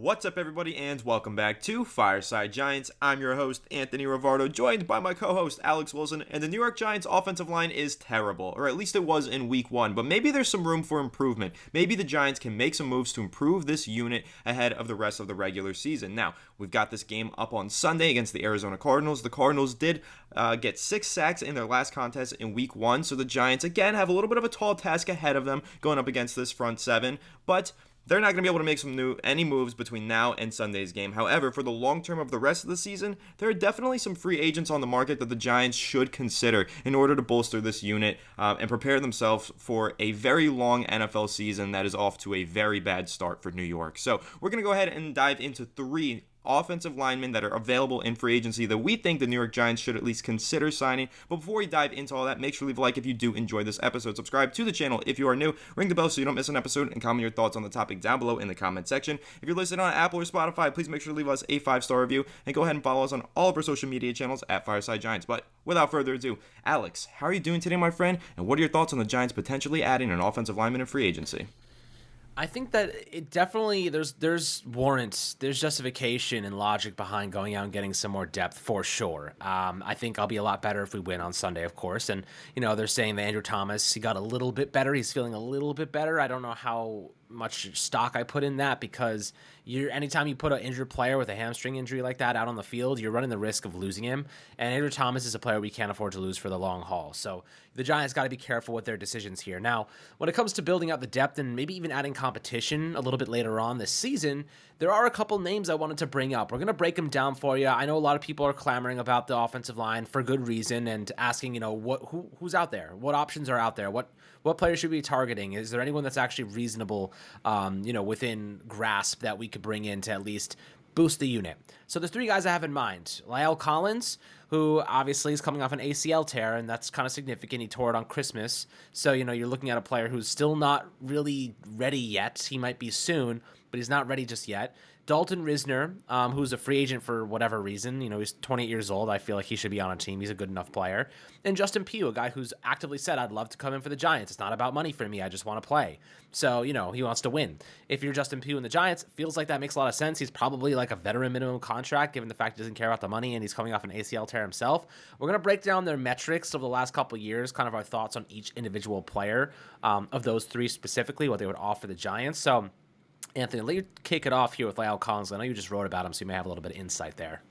What's up, everybody, and welcome back to Fireside Giants. I'm your host, Anthony Rivardo, joined by my co-host, Alex Wilson, and the New York Giants offensive line is terrible, or at least it was in Week 1, but maybe there's some room for improvement. Maybe the Giants can make some moves to improve this unit ahead of the rest of the regular season. Now, we've got this game up on Sunday against the Arizona Cardinals. The Cardinals did get 6 sacks in their last contest in Week 1, so the Giants, again, have a little bit of a tall task ahead of them going up against this front 7, but they're not going to be able to make any moves between now and Sunday's game. However, for the long term of the rest of the season, there are definitely some free agents on the market that the Giants should consider in order to bolster this unit and prepare themselves for a very long NFL season that is off to a very bad start for New York. So we're going to go ahead and dive into 3 offensive linemen that are available in free agency that we think the New York Giants should at least consider signing. But before we dive into all that, make sure to leave a like if you do enjoy this episode. Subscribe to the channel if you are new. Ring the bell so you don't miss an episode, and comment your thoughts on the topic down below in the comment section. If you're listening on Apple or Spotify, please make sure to leave us a 5-star review, and go ahead and follow us on all of our social media channels at Fireside Giants. But without further ado, Alex, how are you doing today, my friend? And what are your thoughts on the Giants potentially adding an offensive lineman in free agency? I think that it definitely there's warrants, there's justification and logic behind going out and getting some more depth for sure. I think I'll be a lot better if we win on Sunday, of course. And they're saying that Andrew Thomas, he got a little bit better. He's feeling a little bit better. I don't know how much stock I put in that, because anytime you put an injured player with a hamstring injury like that out on the field, you're running the risk of losing him. And Andrew Thomas is a player we can't afford to lose for the long haul. So the Giants got to be careful with their decisions here. Now, when it comes to building out the depth and maybe even adding competition a little bit later on this season, there are a couple names I wanted to bring up. We're going to break them down for you. I know a lot of people are clamoring about the offensive line for good reason and asking, who's out there? What options are out there? What players should we be targeting? Is there anyone that's actually reasonable, within grasp that we could bring in to at least boost the unit? So there's 3 guys I have in mind. La'el Collins, who obviously is coming off an ACL tear, and that's kind of significant. He tore it on Christmas. So, you're looking at a player who's still not really ready yet. He might be soon, but he's not ready just yet. Dalton Risner, who's a free agent for whatever reason. He's 28 years old. I feel like he should be on a team. He's a good enough player. And Justin Pugh, a guy who's actively said, I'd love to come in for the Giants. It's not about money for me. I just want to play. So, he wants to win. If you're Justin Pugh and the Giants, it feels like that makes a lot of sense. He's probably like a veteran minimum contract, given the fact he doesn't care about the money and he's coming off an ACL tear himself. We're going to break down their metrics of the last couple of years, kind of our thoughts on each individual player of those 3 specifically, what they would offer the Giants. So, Anthony, let you kick it off here with La'el Collins. I know you just wrote about him, so you may have a little bit of insight there.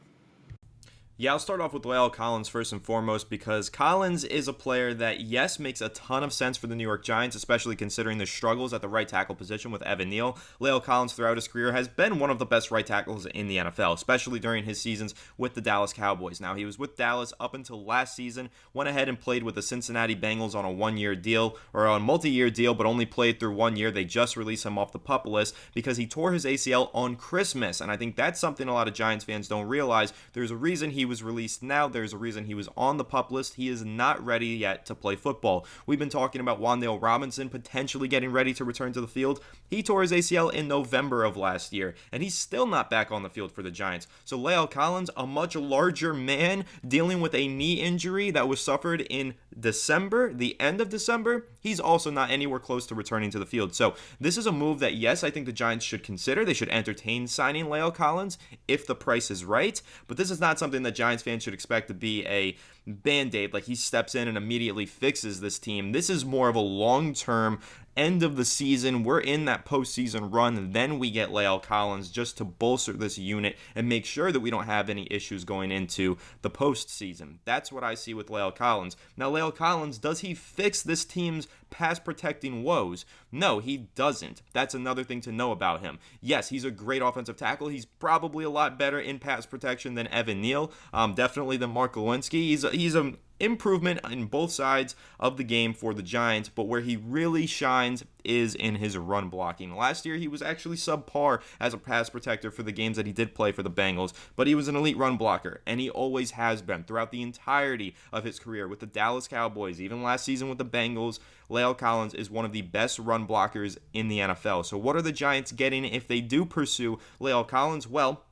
Yeah, I'll start off with La'el Collins first and foremost, because Collins is a player that, yes, makes a ton of sense for the New York Giants, especially considering the struggles at the right tackle position with Evan Neal. La'el Collins, throughout his career, has been one of the best right tackles in the NFL, especially during his seasons with the Dallas Cowboys. Now, he was with Dallas up until last season, went ahead and played with the Cincinnati Bengals on a one-year deal, or on a multi-year deal, but only played through 1 year. They just released him off the PUP list because he tore his ACL on Christmas, and I think that's something a lot of Giants fans don't realize. There's a reason he was released now. There's a reason he was on the PUP list. He is not ready yet to play football. We've been talking about Wan'Dale Robinson potentially getting ready to return to the field. He tore his ACL in November of last year, and he's still not back on the field for the Giants. So La'el Collins, a much larger man dealing with a knee injury that was suffered in December, the end of December, he's also not anywhere close to returning to the field. So this is a move that, yes, I think the Giants should consider. They should entertain signing La'el Collins if the price is right, but this is not something that Giants fans should expect to be a band-aid, like he steps in and immediately fixes this team. This is more of a long-term end of the season. We're in that postseason run, and then we get La'el Collins just to bolster this unit and make sure that we don't have any issues going into the postseason. That's what I see with La'el Collins. Now, La'el Collins, does he fix this team's pass protecting woes? No, he doesn't. That's another thing to know about him. Yes, he's a great offensive tackle. He's probably a lot better in pass protection than Evan Neal, definitely than Mark Lewinsky. He's an improvement in both sides of the game for the Giants, but where he really shines is in his run blocking. Last year, he was actually subpar as a pass protector for the games that he did play for the Bengals, but he was an elite run blocker, and he always has been throughout the entirety of his career with the Dallas Cowboys, even last season with the Bengals. La'el Collins is one of the best run blockers in the NFL. So what are the Giants getting if they do pursue La'el Collins? Well,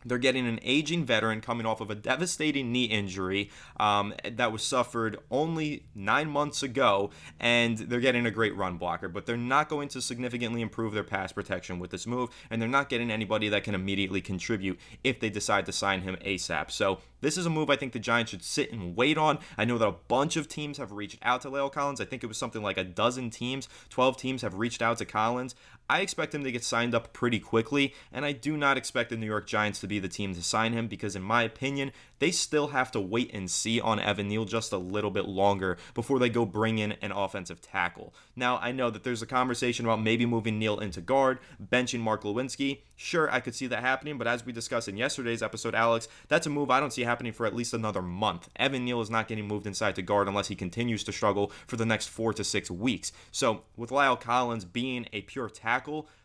They're getting an aging veteran coming off of a devastating knee injury that was suffered only 9 months ago, and they're getting a great run blocker. But they're not going to significantly improve their pass protection with this move, and they're not getting anybody that can immediately contribute if they decide to sign him ASAP. So this is a move I think the Giants should sit and wait on. I know that a bunch of teams have reached out to La'el Collins. I think it was something like a dozen teams, 12 teams have reached out to Collins. I expect him to get signed up pretty quickly, and I do not expect the New York Giants to be the team to sign him because, in my opinion, they still have to wait and see on Evan Neal just a little bit longer before they go bring in an offensive tackle. Now, I know that there's a conversation about maybe moving Neal into guard, benching Mark Lewinsky. Sure, I could see that happening, but as we discussed in yesterday's episode, Alex, that's a move I don't see happening for at least another month. Evan Neal is not getting moved inside to guard unless he continues to struggle for the next 4 to 6 weeks. So, with La'el Collins being a pure tackle,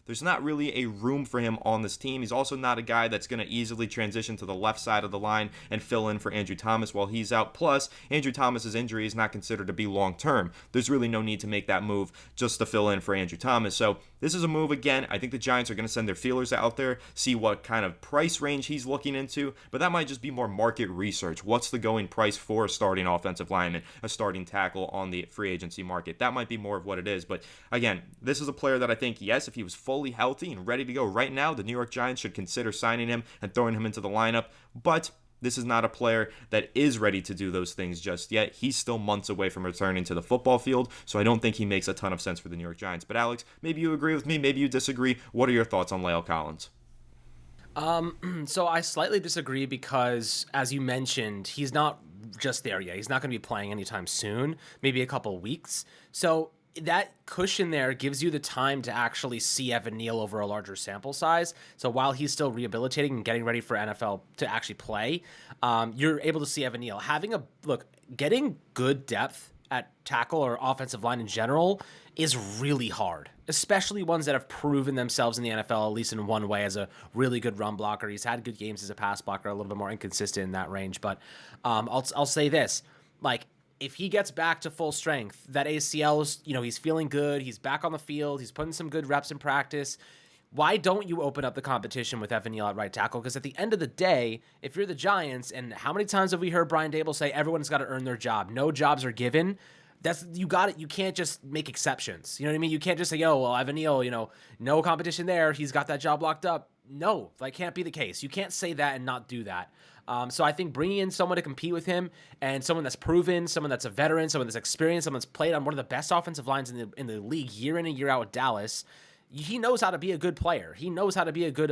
there's not really a room for him on this team. He's also not a guy that's going to easily transition to the left side of the line and fill in for Andrew Thomas while he's out. Plus, Andrew Thomas's injury is not considered to be long-term. There's really no need to make that move just to fill in for Andrew Thomas. So this is a move, again, I think the Giants are going to send their feelers out there, see what kind of price range he's looking into, but that might just be more market research. What's the going price for a starting offensive lineman, a starting tackle on the free agency market? That might be more of what it is. But again, this is a player that I think, yes, if he was fully healthy and ready to go right now, the New York Giants should consider signing him and throwing him into the lineup. But this is not a player that is ready to do those things just yet. He's still months away from returning to the football field, so I don't think he makes a ton of sense for the New York Giants. But Alex, maybe you agree with me, maybe you disagree. What are your thoughts on La'el Collins? So I slightly disagree because, as you mentioned, he's not just there yet. He's not going to be playing anytime soon, maybe a couple weeks. So that cushion there gives you the time to actually see Evan Neal over a larger sample size. So while he's still rehabilitating and getting ready for NFL to actually play, you're able to see Evan Neal. Getting good depth at tackle or offensive line in general is really hard, especially ones that have proven themselves in the NFL, at least in one way, as a really good run blocker. He's had good games as a pass blocker, a little bit more inconsistent in that range. But I'll say this, if he gets back to full strength, that ACL is, he's feeling good. He's back on the field. He's putting some good reps in practice. Why don't you open up the competition with Evan Neal at right tackle? Because at the end of the day, if you're the Giants, and how many times have we heard Brian Daboll say everyone's got to earn their job? No jobs are given. You got it. You can't just make exceptions. You know what I mean? You can't just say, Evan Neal, no competition there. He's got that job locked up. No, that can't be the case. You can't say that and not do that. So I think bringing in someone to compete with him and someone that's proven, someone that's a veteran, someone that's experienced, someone that's played on one of the best offensive lines in the league year in and year out with Dallas, he knows how to be a good player. He knows how to be a good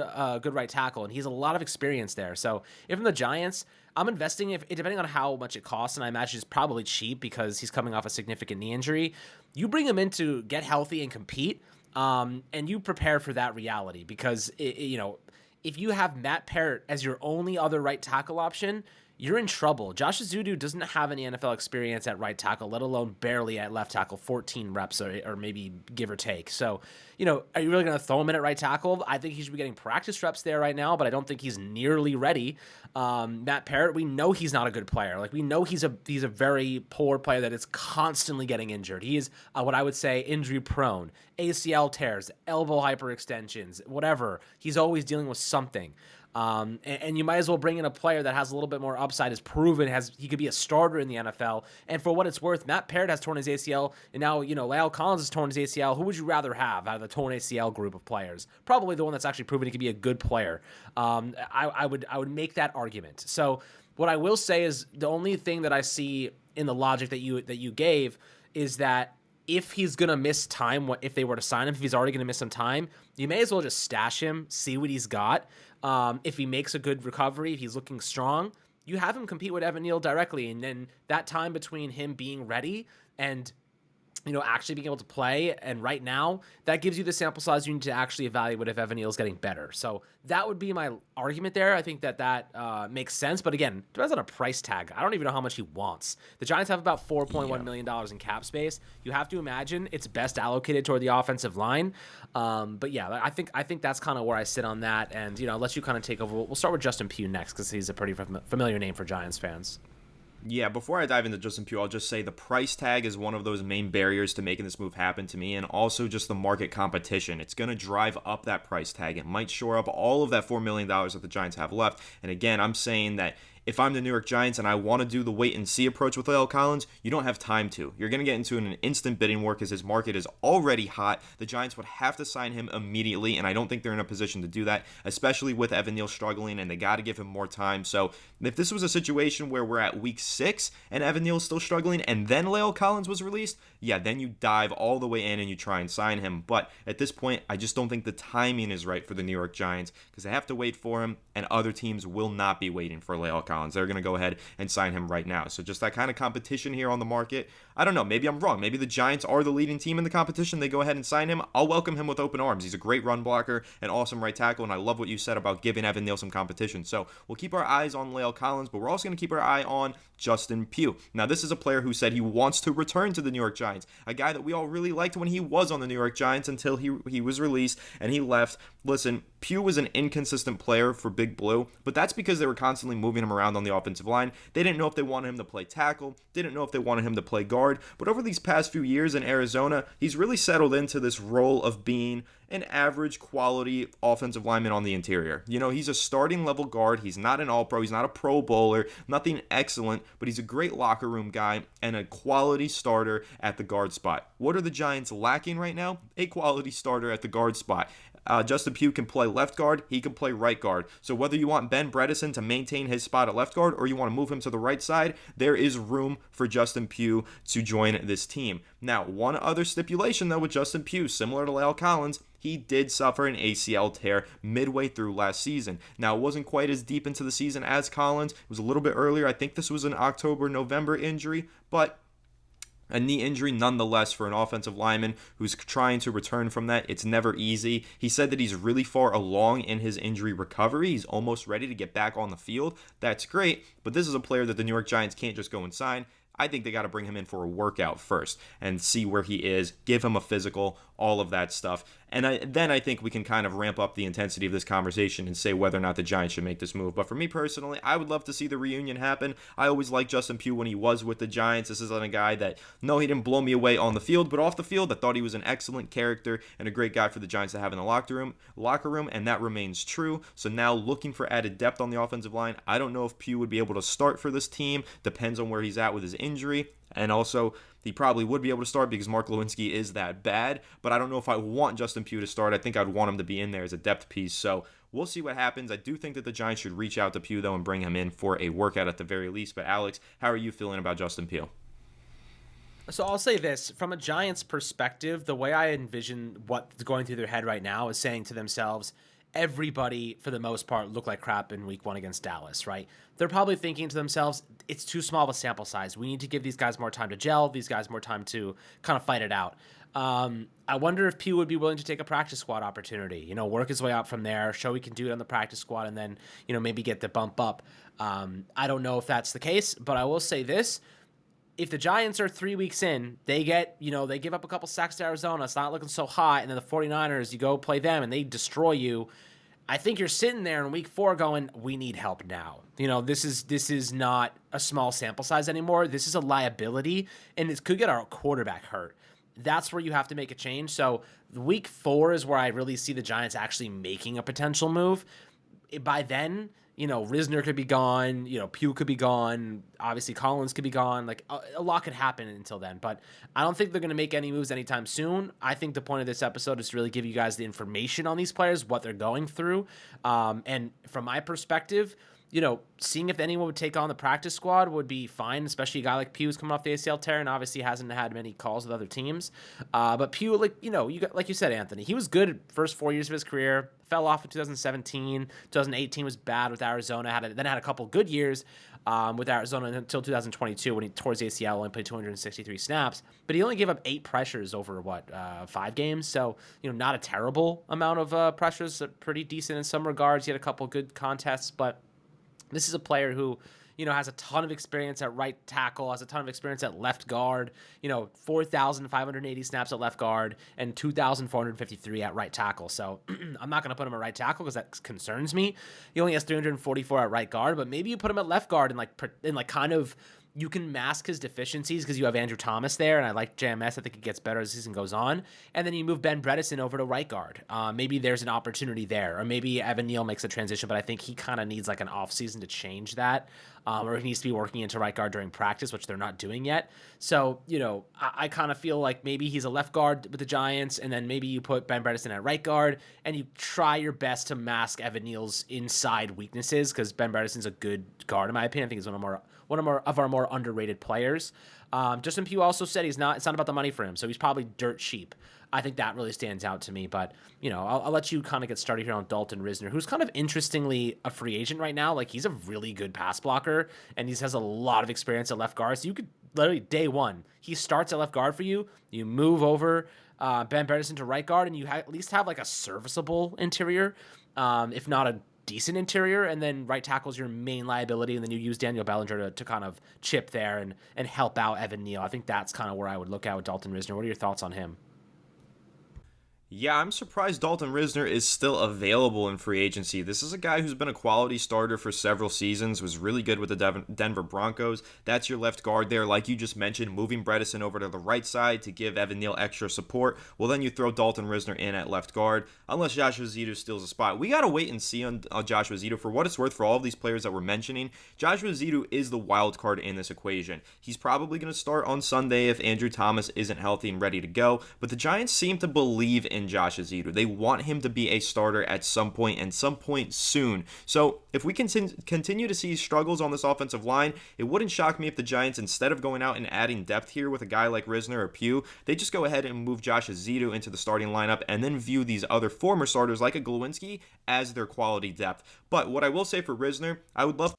right tackle, and he has a lot of experience there. So if I'm the Giants, I'm investing, depending on how much it costs, and I imagine it's probably cheap because he's coming off a significant knee injury. You bring him in to get healthy and compete, and you prepare for that reality because, if you have Matt Parrott as your only other right tackle option, you're in trouble. Josh Ezeudu doesn't have any NFL experience at right tackle, let alone barely at left tackle, 14 reps or maybe give or take. So, are you really going to throw him in at right tackle? I think he should be getting practice reps there right now, but I don't think he's nearly ready. Matt Parrott, we know he's not a good player. We know he's a very poor player that is constantly getting injured. He is what I would say injury prone, ACL tears, elbow hyperextensions, whatever. He's always dealing with something. And you might as well bring in a player that has a little bit more upside, is proven, he could be a starter in the NFL. And for what it's worth, Matt Parrott has torn his ACL, and now, La'el Collins has torn his ACL. Who would you rather have out of the torn ACL group of players? Probably the one that's actually proven he could be a good player. I would make that argument. So what I will say is the only thing that I see in the logic that you gave is that if he's going to miss time, if they were to sign him, if he's already going to miss some time, you may as well just stash him, see what he's got. If he makes a good recovery, if he's looking strong, you have him compete with Evan Neal directly. And then that time between him being ready and actually being able to play, and right now, that gives you the sample size you need to actually evaluate if Evan Neal is getting better. So that would be my argument there. I think that makes sense. But again, depends on a price tag. I don't even know how much he wants. The Giants have about $4.1 million in cap space. You have to imagine it's best allocated toward the offensive line. But yeah, I think that's kind of where I sit on that. And, I'll let you kind of take over. We'll start with Justin Pugh next because he's a pretty familiar name for Giants fans. Yeah, before I dive into Justin Pugh, I'll just say the price tag is one of those main barriers to making this move happen to me, and also just the market competition. It's going to drive up that price tag. It might shore up all of that $4 million that the Giants have left. And again, I'm saying that if I'm the New York Giants and I want to do the wait and see approach with La'el Collins, you don't have time to. You're going to get into an instant bidding war because his market is already hot. The Giants would have to sign him immediately, and I don't think they're in a position to do that, especially with Evan Neal struggling, and they got to give him more time. So if this was a situation where we're at week 6 and Evan Neal's still struggling and then La'el Collins was released, yeah, then you dive all the way in and you try and sign him. But at this point, I just don't think the timing is right for the New York Giants because they have to wait for him, and other teams will not be waiting for La'el Collins. They're going to go ahead and sign him right now. So just that kind of competition here on the market. I don't know. Maybe I'm wrong. Maybe the Giants are the leading team in the competition. They go ahead and sign him. I'll welcome him with open arms. He's a great run blocker, an awesome right tackle, and I love what you said about giving Evan Neal some competition. So we'll keep our eyes on La'el Collins, but we're also going to keep our eye on Justin Pugh. Now, this is a player who said he wants to return to the New York Giants, a guy that we all really liked when he was on the New York Giants until he was released and he left. Listen, Pugh was an inconsistent player for Big Blue, but that's because they were constantly moving him around on the offensive line. They didn't know if they wanted him to play tackle, didn't know if they wanted him to play guard, but over these past few years in Arizona, he's really settled into this role of being an average quality offensive lineman on the interior. You know, he's a starting level guard. He's not an all-pro. He's not a pro bowler. Nothing excellent, but he's a great locker room guy and a quality starter at the guard spot. What are the Giants lacking right now? A quality starter at the guard spot. Justin Pugh can play left guard. He can play right guard. So whether you want Ben Bredesen to maintain his spot at left guard or you want to move him to the right side, there is room for Justin Pugh to join this team. Now, one other stipulation, though, with Justin Pugh, similar to La'el Collins, he did suffer an ACL tear midway through last season. Now, it wasn't quite as deep into the season as Collins. It was a little bit earlier. I think this was an October-November injury, but a knee injury nonetheless for an offensive lineman who's trying to return from that. It's never easy. He said that he's really far along in his injury recovery. He's almost ready to get back on the field. That's great, but this is a player that the New York Giants can't just go and sign. I think they got to bring him in for a workout first and see where he is, give him a physical, all of that stuff. And then I think we can kind of ramp up the intensity of this conversation and say whether or not the Giants should make this move. But for me personally, I would love to see the reunion happen. I always liked Justin Pugh when he was with the Giants. This isn't a guy that, no, he didn't blow me away on the field, but off the field, I thought he was an excellent character and a great guy for the Giants to have in the locker room, and that remains true. So now looking for added depth on the offensive line, I don't know if Pugh would be able to start for this team. Depends on where he's at with his injury. And also, he probably would be able to start because Mark Lewinsky is that bad. But I don't know if I want Justin Pugh to start. I think I'd want him to be in there as a depth piece. So we'll see what happens. I do think that the Giants should reach out to Pugh, though, and bring him in for a workout at the very least. But Alex, how are you feeling about Justin Pugh? So I'll say this, from a Giants perspective, the way I envision what's going through their head right now is saying to themselves, everybody, for the most part, looked like crap in week 1 against Dallas, right? They're probably thinking to themselves, it's too small of a sample size. We need to give these guys more time to gel, these guys more time to kind of fight it out. I wonder if Pugh would be willing to take a practice squad opportunity, work his way out from there, show he can do it on the practice squad, and then, maybe get the bump up. I don't know if that's the case, but I will say this. If the Giants are 3 weeks in, they give up a couple sacks to Arizona, it's not looking so hot, and then the 49ers, you go play them, and they destroy you. I think you're sitting there in week 4 going, we need help now. This is not a small sample size anymore. This is a liability, and it could get our quarterback hurt. That's where you have to make a change. So week 4 is where I really see the Giants actually making a potential move. By then, Risner could be gone, Pugh could be gone, obviously Collins could be gone. Like, a lot could happen until then, but I don't think they're going to make any moves anytime soon. I think the point of this episode is to really give you guys the information on these players, what they're going through. And from my perspective, seeing if anyone would take on the practice squad would be fine, especially a guy like Pugh who's coming off the ACL tear and obviously hasn't had many calls with other teams. But Pugh, like you said, Anthony, he was good first 4 years of his career, fell off in 2017. 2018 was bad with Arizona, then had a couple good years with Arizona until 2022 when he tore his ACL, only played 263 snaps. But he only gave up 8 pressures over, 5 games? So, not a terrible amount of pressures, pretty decent in some regards. He had a couple good contests, but this is a player who, has a ton of experience at right tackle, has a ton of experience at left guard, 4,580 snaps at left guard and 2,453 at right tackle. So I'm not going to put him at right tackle because that concerns me. He only has 344 at right guard, but maybe you put him at left guard and kind of you can mask his deficiencies because you have Andrew Thomas there, and I like JMS. I think it gets better as the season goes on. And then you move Ben Bredesen over to right guard. Maybe there's an opportunity there, or maybe Evan Neal makes a transition, but I think he kind of needs like an offseason to change that, or he needs to be working into right guard during practice, which they're not doing yet. So, I kind of feel like maybe he's a left guard with the Giants, and then maybe you put Ben Bredesen at right guard, and you try your best to mask Evan Neal's inside weaknesses, because Ben Bredesen's a good guard, in my opinion. I think he's one of our more underrated players. Justin Pugh also said it's not about the money for him, so he's probably dirt cheap. I think that really stands out to me. But, I'll let you kind of get started here on Dalton Risner, who's kind of interestingly a free agent right now. Like, he's a really good pass blocker, and he has a lot of experience at left guard. So you could literally, day one, he starts at left guard for you. You move over Ben Bredesen to right guard, and you at least have like a serviceable interior, if not a decent interior, and then right tackle's your main liability, and then you use Daniel Bellinger to kind of chip there and help out Evan Neal. I think that's kind of where I would look at with Dalton Risner. What are your thoughts on him? Yeah, I'm surprised Dalton Risner is still available in free agency. This is a guy who's been a quality starter for several seasons, was really good with the Denver Broncos. That's your left guard there. Like you just mentioned, moving Bredesen over to the right side to give Evan Neal extra support. Well, then you throw Dalton Risner in at left guard, unless Joshua Zito steals a spot. We got to wait and see on Joshua Zito. For what it's worth, for all of these players that we're mentioning, Joshua Zito is the wild card in this equation. He's probably going to start on Sunday if Andrew Thomas isn't healthy and ready to go, but the Giants seem to believe in Josh Zito. They want him to be a starter at some point, and some point soon. So if we continue to see struggles on this offensive line, it wouldn't shock me if the Giants, instead of going out and adding depth here with a guy like Risner or Pugh, they just go ahead and move Josh Zito into the starting lineup and then view these other former starters like a Glowinski as their quality depth. But what I will say for Risner, I would love,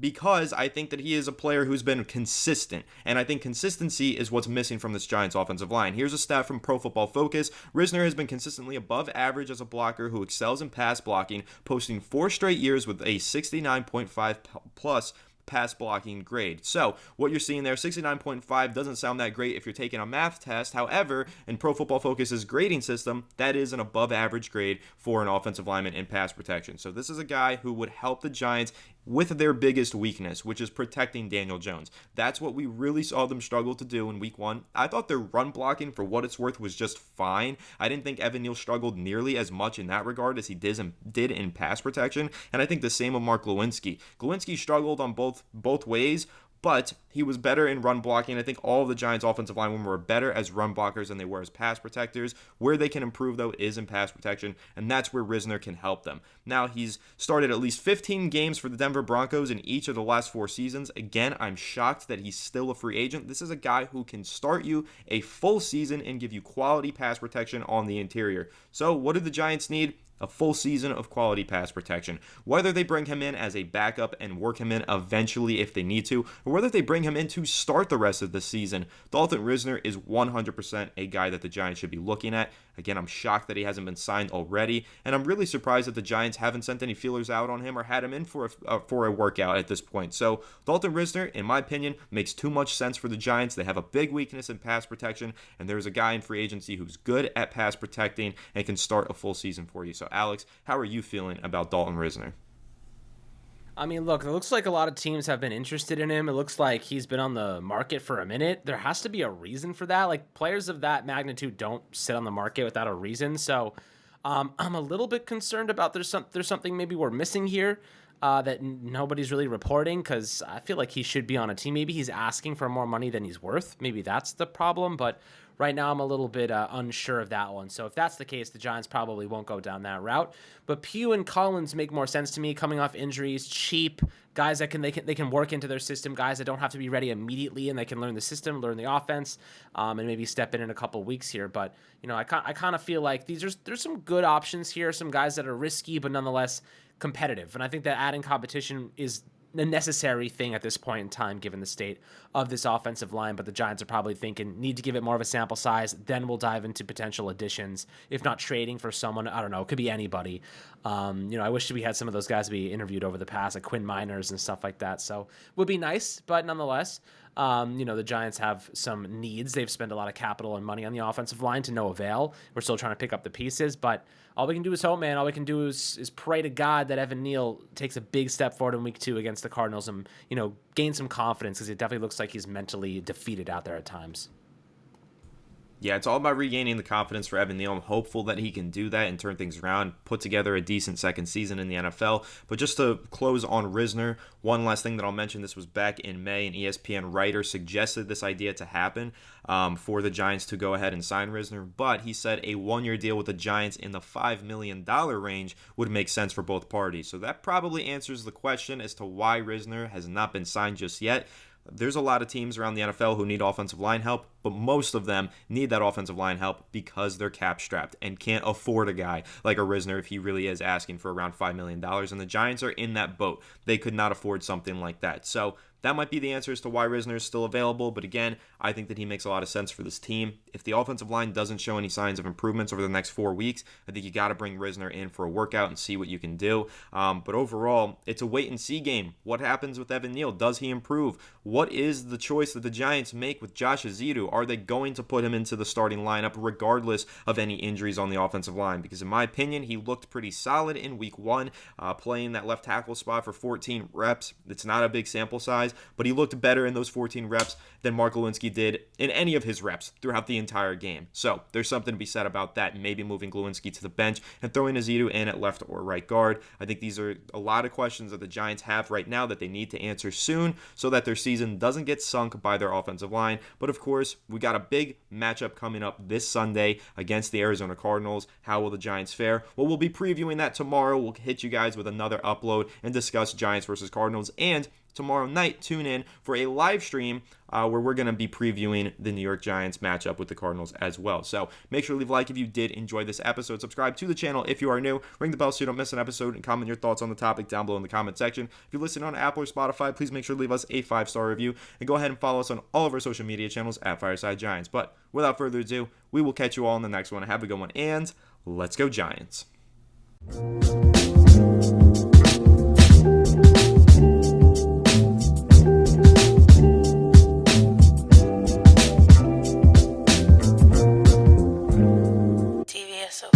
because I think that he is a player who's been consistent, and I think consistency is what's missing from this Giants offensive line. Here's a stat from Pro Football Focus. Risner has been consistently above average as a blocker who excels in pass blocking, posting 4 straight years with a 69.5 plus pass blocking grade. So what you're seeing there, 69.5, doesn't sound that great if you're taking a math test. However, in Pro Football Focus's grading system, that is an above average grade for an offensive lineman in pass protection. So this is a guy who would help the Giants with their biggest weakness, which is protecting Daniel Jones. That's what we really saw them struggle to do in week 1. I thought their run blocking, for what it's worth, was just fine. I didn't think Evan Neal struggled nearly as much in that regard as he did in pass protection, and I think the same with Mark Glowinski. Glowinski struggled on both ways, but he was better in run blocking. I think all of the Giants' offensive linemen were better as run blockers than they were as pass protectors. Where they can improve, though, is in pass protection, and that's where Risner can help them. Now, he's started at least 15 games for the Denver Broncos in each of the last 4 seasons. Again, I'm shocked that he's still a free agent. This is a guy who can start you a full season and give you quality pass protection on the interior. So, what do the Giants need? A full season of quality pass protection. Whether they bring him in as a backup and work him in eventually if they need to, or whether they bring him in to start the rest of the season, Dalton Risner is 100% a guy that the Giants should be looking at. Again, I'm shocked that he hasn't been signed already, and I'm really surprised that the Giants haven't sent any feelers out on him or had him in for a workout at this point. So Dalton Risner, in my opinion, makes too much sense for the Giants. They have a big weakness in pass protection, and there's a guy in free agency who's good at pass protecting and can start a full season for you. So Alex, how are you feeling about Dalton Risner? I mean, look, it looks like a lot of teams have been interested in him. It looks like he's been on the market for a minute. There has to be a reason for that. Like, players of that magnitude don't sit on the market without a reason. So I'm a little bit concerned about there's something maybe we're missing here that nobody's really reporting, because I feel like he should be on a team. Maybe he's asking for more money than he's worth. Maybe that's the problem. But right now, I'm a little bit unsure of that one. So if that's the case, the Giants probably won't go down that route. But Pugh and Collins make more sense to me, coming off injuries, cheap guys that they can work into their system, guys that don't have to be ready immediately, and they can learn the system, learn the offense, and maybe step in a couple weeks here. But I kind of feel like there's some good options here, some guys that are risky but nonetheless competitive, and I think that adding competition is a necessary thing at this point in time, given the state of this offensive line. But the Giants are probably thinking, need to give it more of a sample size, then we'll dive into potential additions, if not trading for someone. I don't know, it could be anybody. I wish we had some of those guys to be interviewed over the past, like Quinn Miners and stuff like that. So would be nice, but nonetheless, The Giants have some needs. They've spent a lot of capital and money on the offensive line to no avail. We're still trying to pick up the pieces, but all we can do is hope, man. All we can do is pray to God that Evan Neal takes a big step forward in week 2 against the Cardinals and, gain some confidence, because it definitely looks like he's mentally defeated out there at times. Yeah, it's all about regaining the confidence for Evan Neal. I'm hopeful that he can do that and turn things around, put together a decent second season in the NFL. But just to close on Risner, one last thing that I'll mention, this was back in May. An ESPN writer suggested this idea to happen for the Giants to go ahead and sign Risner. But he said a one-year deal with the Giants in the $5 million range would make sense for both parties. So that probably answers the question as to why Risner has not been signed just yet. There's a lot of teams around the NFL who need offensive line help, but most of them need that offensive line help because they're cap strapped and can't afford a guy like a Risner if he really is asking for around $5 million. And the Giants are in that boat. They could not afford something like that. So that might be the answer as to why Risner is still available. But again, I think that he makes a lot of sense for this team. If the offensive line doesn't show any signs of improvements over the next 4 weeks, I think you got to bring Risner in for a workout and see what you can do. But overall, it's a wait and see game. What happens with Evan Neal? Does he improve? What is the choice that the Giants make with Josh Ezeudu? Are they going to put him into the starting lineup regardless of any injuries on the offensive line? Because in my opinion, he looked pretty solid in week 1, playing that left tackle spot for 14 reps. It's not a big sample size, but he looked better in those 14 reps than Mark Glowinski did in any of his reps throughout the entire game. So there's something to be said about that, maybe moving Glowinski to the bench and throwing Ezeudu in at left or right guard. I think these are a lot of questions that the Giants have right now that they need to answer soon so that their season doesn't get sunk by their offensive line. But of course, we got a big matchup coming up this Sunday against the Arizona Cardinals. How will the Giants fare? Well, we'll be previewing that tomorrow. We'll hit you guys with another upload and discuss Giants versus Cardinals. And tomorrow night, tune in for a live stream where we're going to be previewing the New York Giants matchup with the Cardinals as well. So make sure to leave a like if you did enjoy this episode. Subscribe to the channel if you are new. Ring the bell so you don't miss an episode, and comment your thoughts on the topic down below in the comment section. If you're listening on Apple or Spotify, please make sure to leave us a 5-star review, and go ahead and follow us on all of our social media channels at Fireside Giants. But without further ado, we will catch you all in the next one. Have a good one, and let's go Giants. So